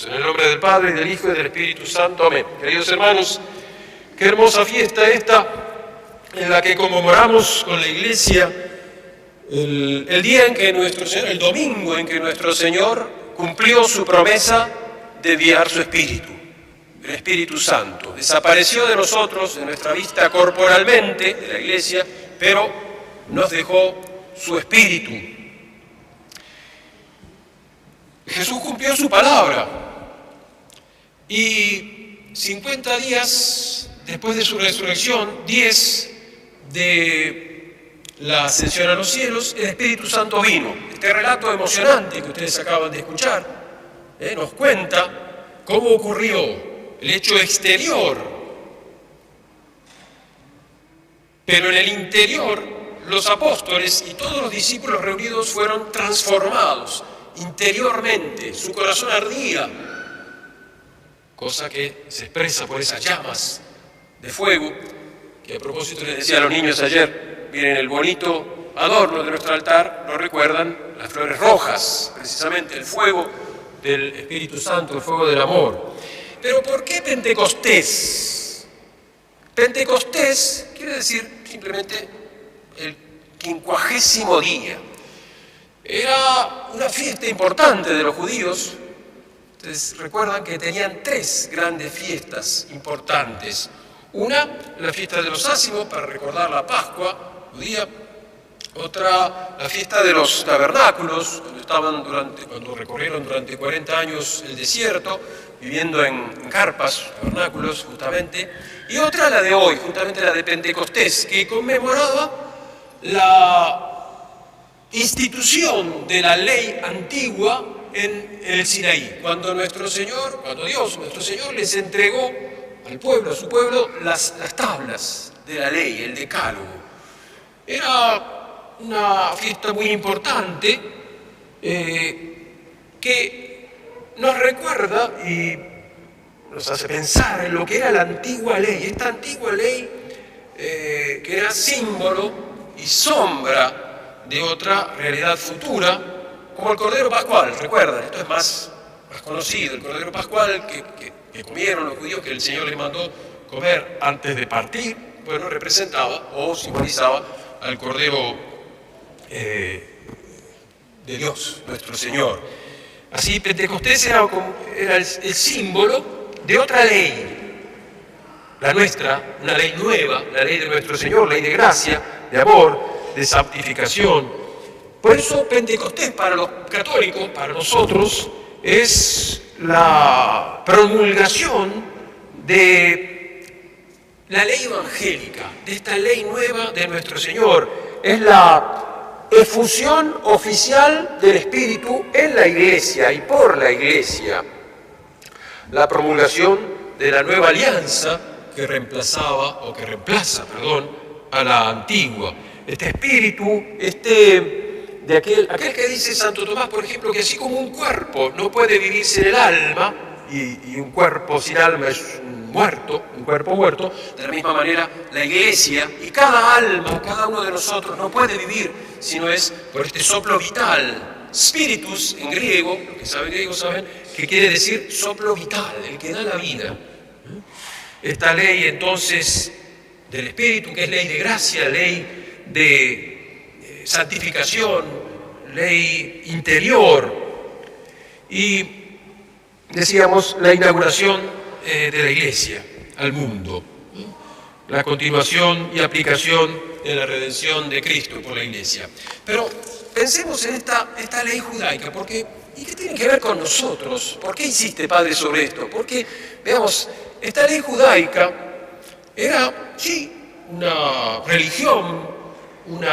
En el nombre del Padre, y del Hijo, y del Espíritu Santo. Amén. Queridos hermanos, qué hermosa fiesta esta, en la que conmemoramos con la Iglesia el día en que nuestro Señor, el domingo en que nuestro Señor cumplió su promesa de enviar su Espíritu, el Espíritu Santo. Desapareció de nosotros, de nuestra vista corporalmente, de la Iglesia, pero nos dejó su Espíritu. Jesús cumplió su palabra. Y 50 días después de su resurrección, 10 de la ascensión a los cielos, el Espíritu Santo vino. Este relato emocionante que ustedes acaban de escuchar nos cuenta cómo ocurrió el hecho exterior. Pero en el interior, los apóstoles y todos los discípulos reunidos fueron transformados interiormente. Su corazón ardía, cosa que se expresa por esas llamas de fuego, que a propósito les decía a los niños ayer, miren el bonito adorno de nuestro altar, nos recuerdan las flores rojas, precisamente el fuego del Espíritu Santo, el fuego del amor. Pero ¿por qué Pentecostés? Pentecostés quiere decir simplemente el 50º día. Era una fiesta importante de los judíos. Ustedes recuerdan que tenían 3 grandes fiestas importantes. Una, la fiesta de los ácimos, para recordar la Pascua judía. Otra, la fiesta de los tabernáculos, cuando recorrieron durante 40 años el desierto, viviendo en carpas, tabernáculos justamente. Y otra, la de hoy, justamente la de Pentecostés, que conmemoraba la institución de la ley antigua en el Sinaí, cuando Dios, nuestro Señor, les entregó al pueblo, a su pueblo, las tablas de la ley, el decálogo. Era una fiesta muy importante que nos recuerda y nos hace pensar en lo que era la antigua ley, esta antigua ley que era símbolo y sombra de otra realidad futura, como el Cordero Pascual. Recuerdan, esto es más conocido, el Cordero Pascual que comieron los judíos, que el Señor les mandó comer antes de partir, bueno, representaba o simbolizaba al Cordero de Dios, nuestro Señor. Así, Pentecostés era el símbolo de otra ley, la nuestra, una ley nueva, la ley de nuestro Señor, ley de gracia, de amor, de santificación. Por eso Pentecostés para los católicos, para nosotros, es la promulgación de la ley evangélica, de esta ley nueva de nuestro Señor. Es la efusión oficial del Espíritu en la Iglesia y por la Iglesia. La promulgación de la nueva alianza que reemplaza, a la antigua. Este espíritu, aquel que dice Santo Tomás, por ejemplo, que así como un cuerpo no puede vivir sin el alma, y un cuerpo sin alma es un cuerpo muerto, de la misma manera la Iglesia y cada alma, cada uno de nosotros no puede vivir si no es por este soplo vital. Spiritus en griego, los que saben griego saben, que quiere decir soplo vital, el que da la vida. Esta ley entonces del Espíritu, que es ley de gracia, ley de santificación, ley interior, y decíamos la inauguración de la Iglesia al mundo, la continuación y aplicación de la redención de Cristo por la Iglesia. Pero pensemos en esta ley judaica, ¿y qué tiene que ver con nosotros? ¿Por qué insiste Padre sobre esto? Porque, veamos, esta ley judaica era, sí, una religión, un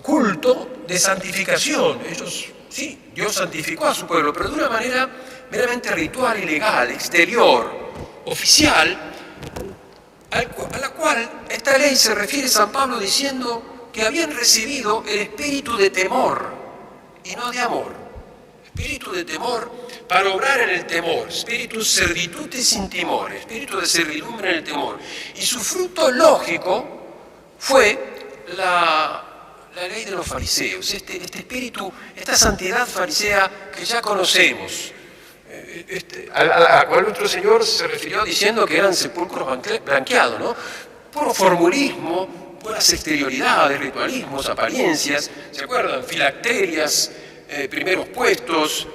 culto de santificación. Dios santificó a su pueblo, pero de una manera meramente ritual y legal, exterior, oficial, a la cual esta ley se refiere San Pablo diciendo que habían recibido el espíritu de temor y no de amor. Espíritu de temor para obrar en el temor, spiritus servitutis in timore, espíritu de servidumbre en el temor. Y su fruto lógico fue la ley de los fariseos, este espíritu, esta santidad farisea que ya conocemos. a cual nuestro Señor se refirió diciendo que eran sepulcros blanqueados, ¿no? Puro formulismo, puras exterioridades, ritualismos, apariencias, ¿se acuerdan? Filacterias, primeros puestos,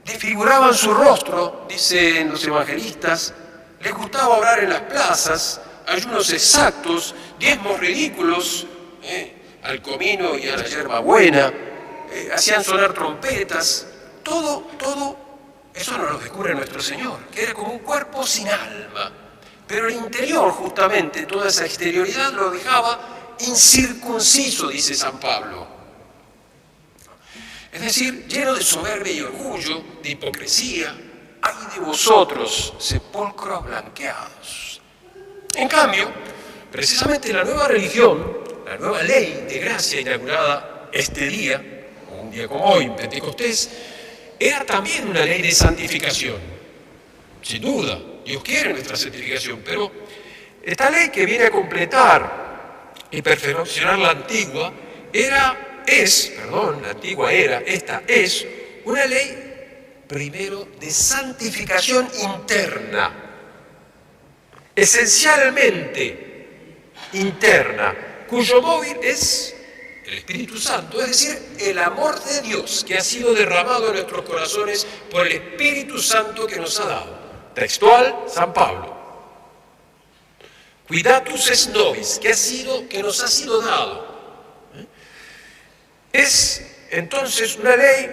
desfiguraban su rostro, dicen los evangelistas, les gustaba orar en las plazas, ayunos exactos, diezmos ridículos, al comino y a la hierbabuena, hacían sonar trompetas, todo eso nos lo descubre nuestro Señor, que era como un cuerpo sin alma. Pero el interior, justamente, toda esa exterioridad lo dejaba incircunciso, dice San Pablo. Es decir, lleno de soberbia y orgullo, de hipocresía. ¡Ay de vosotros, sepulcros blanqueados! En cambio, precisamente la nueva religión, la nueva ley de gracia inaugurada este día, o un día como hoy, Pentecostés, era también una ley de santificación. Sin duda, Dios quiere nuestra santificación, pero esta ley que viene a completar y perfeccionar la antigua, esta es una ley primero de santificación interna, esencialmente interna, cuyo móvil es el Espíritu Santo, es decir, el amor de Dios que ha sido derramado en nuestros corazones por el Espíritu Santo que nos ha dado. Textual, San Pablo. Cuidatus es nobis, que nos ha sido dado. Es entonces una ley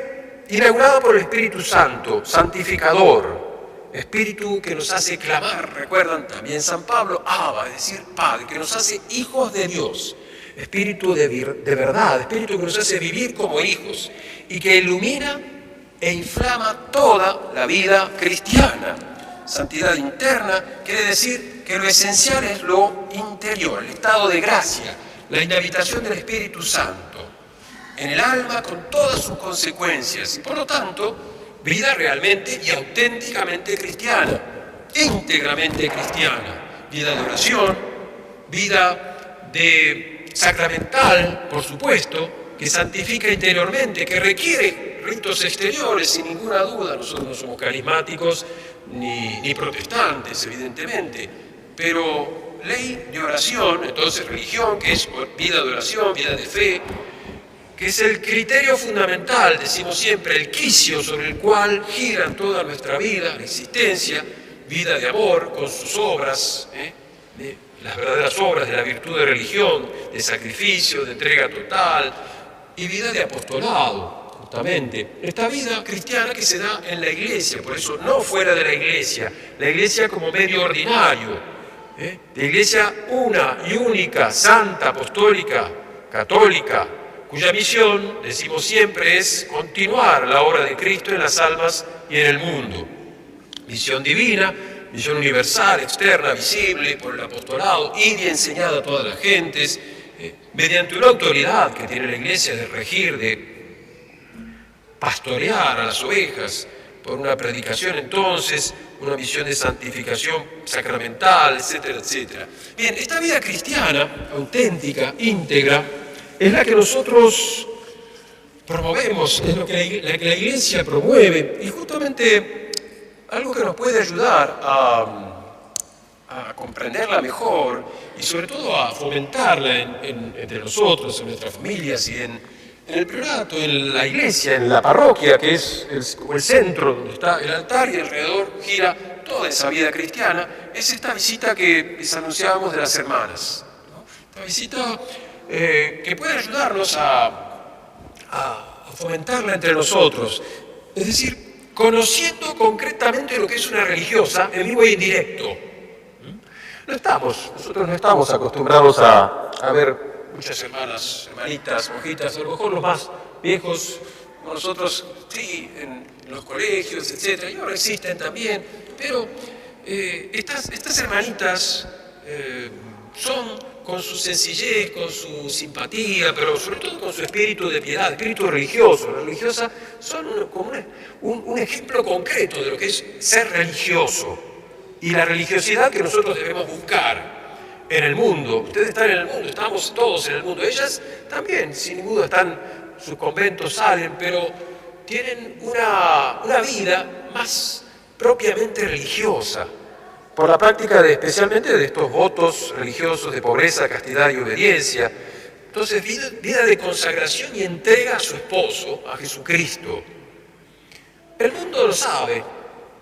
inaugurada por el Espíritu Santo, santificador, Espíritu que nos hace clamar, recuerdan también San Pablo, Abba, es decir, Padre, que nos hace hijos de Dios, Espíritu de verdad, Espíritu que nos hace vivir como hijos y que ilumina e inflama toda la vida cristiana. Santidad interna quiere decir que lo esencial es lo interior, el estado de gracia, la inhabitación del Espíritu Santo en el alma con todas sus consecuencias y por lo tanto vida realmente y auténticamente cristiana, íntegramente cristiana, vida de oración, vida de sacramental, por supuesto, que santifica interiormente, que requiere ritos exteriores, sin ninguna duda. Nosotros no somos carismáticos ni protestantes, evidentemente, pero ley de oración, entonces religión, que es vida de oración, vida de fe, que es el criterio fundamental, decimos siempre, el quicio sobre el cual gira toda nuestra vida, la existencia, vida de amor, con sus obras, las verdaderas obras de la virtud de religión, de sacrificio, de entrega total, y vida de apostolado, justamente. Esta vida cristiana que se da en la Iglesia, por eso no fuera de la Iglesia como medio ordinario, la Iglesia una y única, santa, apostólica, católica, cuya misión, decimos siempre, es continuar la obra de Cristo en las almas y en el mundo. Misión divina, misión universal, externa, visible por el apostolado, y enseñada a todas las gentes, mediante una autoridad que tiene la Iglesia de regir, de pastorear a las ovejas, por una predicación entonces, una misión de santificación sacramental, etcétera, etcétera. Bien, esta vida cristiana, auténtica, íntegra, es la que nosotros promovemos, es lo que la Iglesia promueve, y justamente algo que nos puede ayudar a comprenderla mejor y sobre todo a fomentarla entre nosotros, en nuestras familias y en el priorato, en la iglesia, en la parroquia, que es como el centro donde está el altar y alrededor gira toda esa vida cristiana, es esta visita que les anunciábamos de las hermanas, ¿no? Esta visita que puede ayudarnos a fomentarla entre nosotros, es decir, conociendo concretamente lo que es una religiosa en vivo e indirecto. Nosotros no estamos acostumbrados a ver muchas hermanitas, monjitas, a lo mejor los más viejos, como nosotros, sí, en los colegios, etc. Y ahora existen también, pero estas hermanitas son, con su sencillez, con su simpatía, pero sobre todo con su espíritu de piedad, espíritu religioso. La religiosa son como un ejemplo concreto de lo que es ser religioso y la religiosidad que nosotros debemos buscar en el mundo. Ustedes están en el mundo, estamos todos en el mundo. Ellas también, sin duda, sus conventos salen, pero tienen una vida más propiamente religiosa, por la práctica especialmente de estos votos religiosos de pobreza, castidad y obediencia. Entonces, vida de consagración y entrega a su esposo, a Jesucristo. El mundo lo sabe,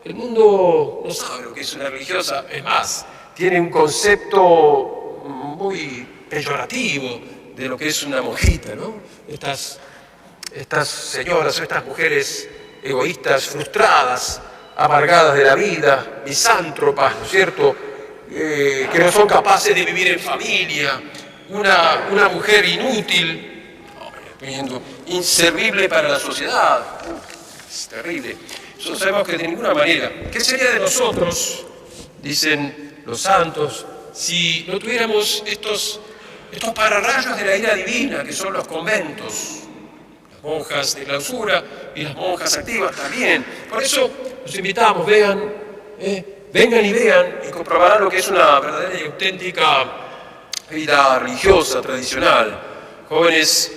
el mundo no sabe lo que es una religiosa, es más, tiene un concepto muy peyorativo de lo que es una monjita, ¿no? Estas señoras o estas mujeres egoístas, frustradas, amargadas de la vida, misántropas, ¿no es cierto?, que no son capaces de vivir en familia, una mujer inútil, inservible para la sociedad. Es terrible. Nosotros sabemos que de ninguna manera. ¿Qué sería de nosotros, dicen los santos, si no tuviéramos estos pararrayos de la ira divina, que son los conventos, las monjas de clausura y las monjas activas también? Por eso los invitamos, vengan y vean y comprobarán lo que es una verdadera y auténtica vida religiosa, tradicional. Jóvenes,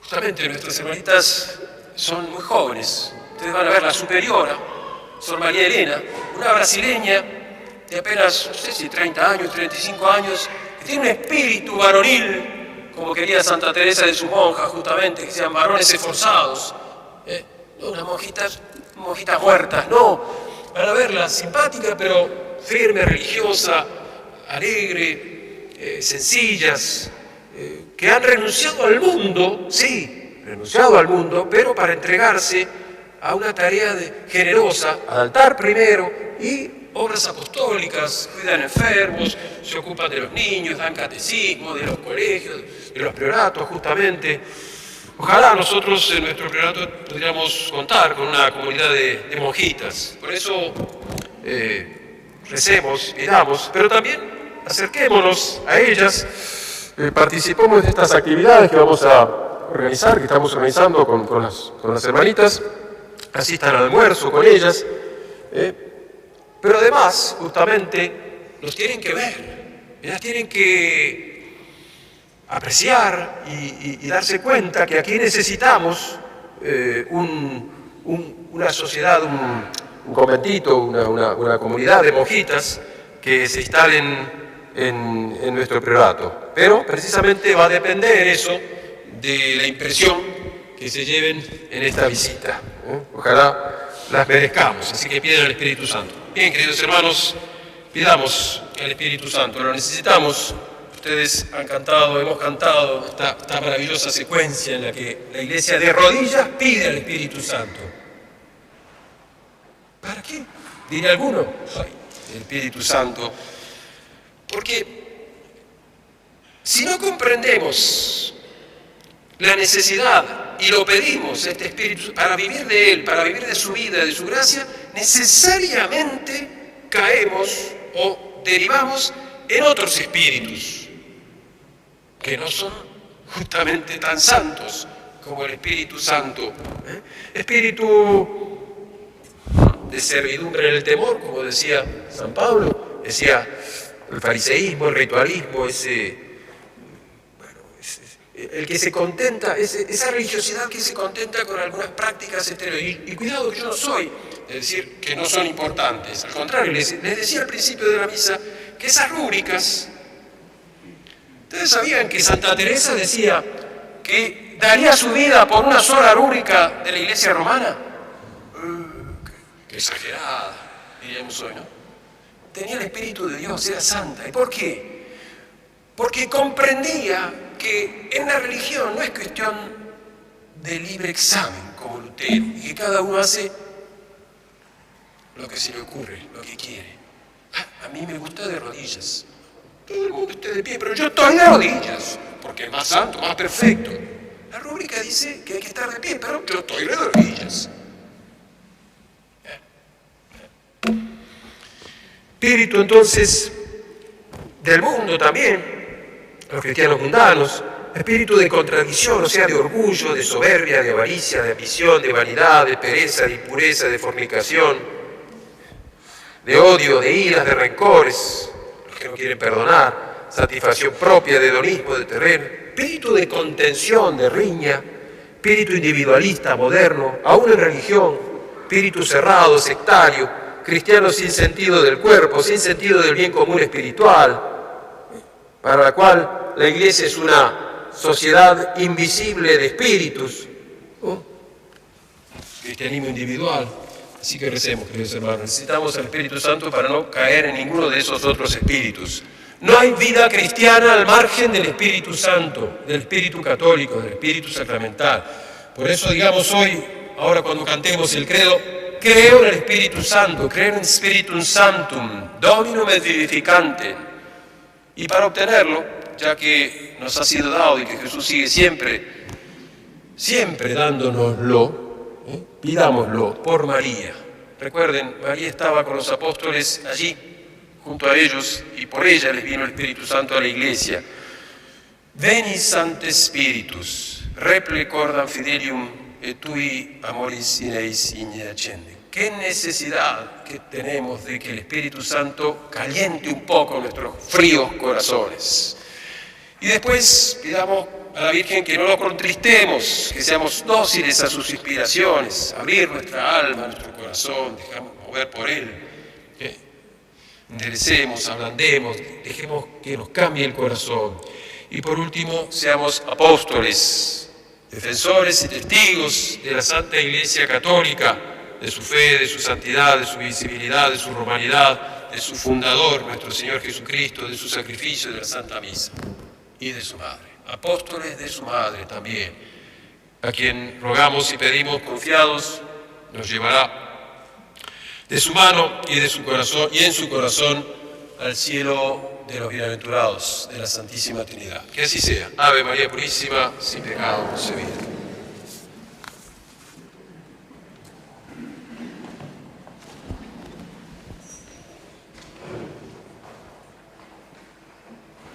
justamente nuestras hermanitas son muy jóvenes. Ustedes van a ver la superiora, Sor María Elena, una brasileña de apenas, no sé si 30 años, 35 años, que tiene un espíritu varonil, como quería Santa Teresa de sus monjas, justamente, que sean varones esforzados. No unas monjitas muertas, no. Van a verla simpática, pero firme, religiosa, alegre, sencillas, que han renunciado al mundo, sí, renunciado al mundo, pero para entregarse a una tarea generosa, al altar primero, y obras apostólicas, cuidan enfermos, se ocupan de los niños, dan catecismo, de los colegios, de los prioratos, justamente. Ojalá nosotros en nuestro priorato pudiéramos contar con una comunidad de monjitas. Por eso recemos, pidamos, pero también acerquémonos a ellas, participemos de estas actividades que vamos a organizar, que estamos organizando con las hermanitas, asistan al almuerzo con ellas, pero además, justamente, los tienen que ver, ellas tienen que apreciar y darse cuenta que aquí necesitamos una sociedad, un conventito, una comunidad de monjitas que se instalen en nuestro priorato. Pero precisamente va a depender eso de la impresión que se lleven en esta visita. Ojalá las merezcamos, así que pidan al Espíritu Santo. Bien, queridos hermanos, pidamos al Espíritu Santo, lo necesitamos. Ustedes han cantado, hemos cantado esta maravillosa secuencia en la que la Iglesia de rodillas pide al Espíritu Santo. ¿Para qué? Dirá alguno. Ay, el Espíritu Santo. Porque si no comprendemos la necesidad y lo pedimos, este Espíritu, para vivir de Él, para vivir de su vida, de su gracia, necesariamente caemos o derivamos en otros espíritus que no son justamente tan santos como el Espíritu Santo. Espíritu de servidumbre en el temor, como decía San Pablo, decía el fariseísmo, el ritualismo, el que se contenta, esa religiosidad que se contenta con algunas prácticas exteriores. Y cuidado, que yo no soy de decir que no son importantes. Al contrario, les decía al principio de la misa que esas rúbricas, ¿ustedes sabían que Santa Teresa decía que daría su vida por una sola rúbrica de la Iglesia romana? Qué exagerada, diríamos hoy, ¿no? Tenía el Espíritu de Dios, era santa. ¿Y por qué? Porque comprendía que en la religión no es cuestión de libre examen, como Lutero, y que cada uno hace lo que se le ocurre, lo que quiere. A mí me gusta de rodillas. Todo el mundo esté de pie, pero yo estoy de rodillas, porque es más santo, más perfecto. La rúbrica dice que hay que estar de pie, pero yo estoy de rodillas. Espíritu, entonces, del mundo también, los cristianos mundanos, espíritu de contradicción, o sea, de orgullo, de soberbia, de avaricia, de ambición, de vanidad, de pereza, de impureza, de fornicación, de odio, de iras, de rencores, los que no quieren perdonar, satisfacción propia, de hedonismo, de terreno, espíritu de contención, de riña, espíritu individualista, moderno, aún en religión, espíritu cerrado, sectario, cristiano sin sentido del cuerpo, sin sentido del bien común espiritual, para la cual la Iglesia es una sociedad invisible de espíritus, ¿no? Cristianismo individual. Así que recemos, queridos hermanos, necesitamos al Espíritu Santo para no caer en ninguno de esos otros espíritus. No hay vida cristiana al margen del Espíritu Santo, del Espíritu católico, del Espíritu sacramental. Por eso digamos hoy, ahora cuando cantemos el credo, creo en el Espíritu Santo, creo en Spiritum Sanctum, Dominum et Vivificantem. Y para obtenerlo, ya que nos ha sido dado y que Jesús sigue siempre dándonoslo, pidámoslo por María. Recuerden, María estaba con los apóstoles allí, junto a ellos, y por ella les vino el Espíritu Santo a la Iglesia. Veni Sancte Spiritus, replicordam fidelium et tui amoris in eis igne accende. Qué necesidad que tenemos de que el Espíritu Santo caliente un poco nuestros fríos corazones. Y después pidamos a la Virgen que no lo contristemos, que seamos dóciles a sus inspiraciones, abrir nuestra alma, nuestro corazón, dejamos mover por Él, que enderecemos, ablandemos, dejemos que nos cambie el corazón. Y por último, seamos apóstoles, defensores y testigos de la Santa Iglesia Católica, de su fe, de su santidad, de su visibilidad, de su romanidad, de su fundador, nuestro Señor Jesucristo, de su sacrificio, de la Santa Misa y de su Madre. Apóstoles de su Madre también, a quien rogamos y pedimos confiados, nos llevará de su mano y de su corazón, y en su corazón al cielo de los bienaventurados de la Santísima Trinidad. Que así sea. Ave María Purísima, sin pecado concebida.